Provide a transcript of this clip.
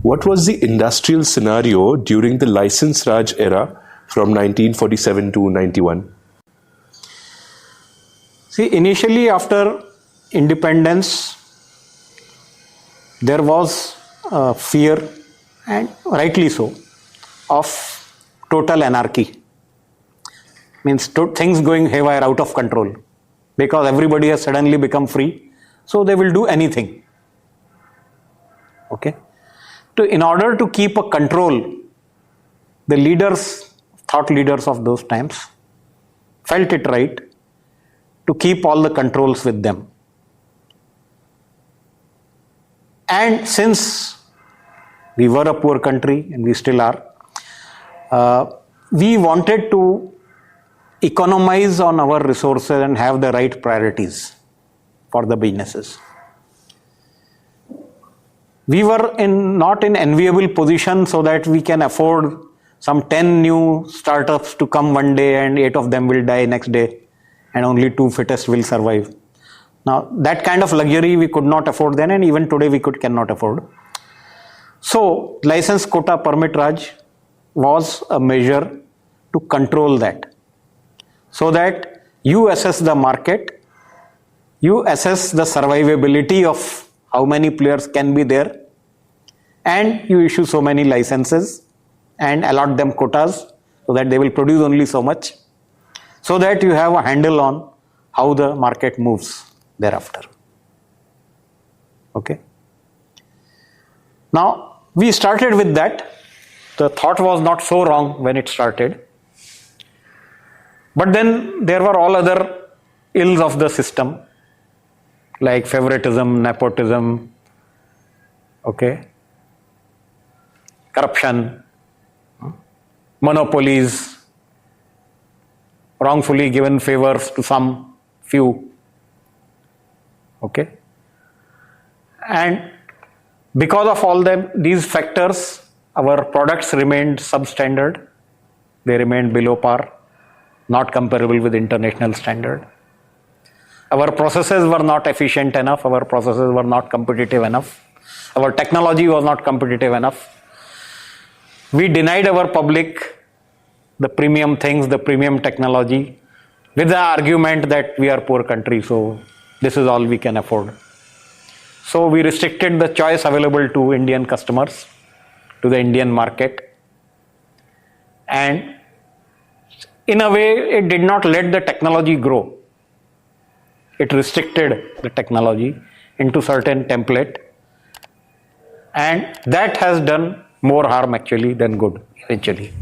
What was the industrial scenario during the License Raj era from 1947 to 91? See, initially after independence, there was fear, and rightly so, of total anarchy. Means things going haywire, out of control, because everybody has suddenly become free, so they will do anything. Okay. In order to keep a control, the leaders, thought leaders of those times, felt it right to keep all the controls with them. And since we were a poor country, and we still are, we wanted to economize on our resources and have the right priorities for the businesses. We were not in enviable position so that we can afford some 10 new startups to come one day and 8 of them will die next day and only 2 fittest will survive. Now that kind of luxury we could not afford then, and even today we cannot afford. So license quota permit Raj was a measure to control that, so that you assess the market, you assess the survivability of how many players can be there, and you issue so many licenses and allot them quotas so that they will produce only so much, so that you have a handle on how the market moves thereafter. Okay. Now we started with that. The thought was not so wrong when it started. But then there were all other ills of the system, like favoritism, nepotism, okay, corruption, monopolies, wrongfully given favors to some few, okay. And because of all these factors, our products remained substandard, they remained below par, not comparable with international standard. Our processes were not efficient enough, our processes were not competitive enough, our technology was not competitive enough. We denied our public the premium things, the premium technology, with the argument that we are a poor country, so this is all we can afford. So we restricted the choice available to Indian customers, to the Indian market, and in a way it did not let the technology grow. It restricted the technology into certain template, and that has done more harm actually than good eventually.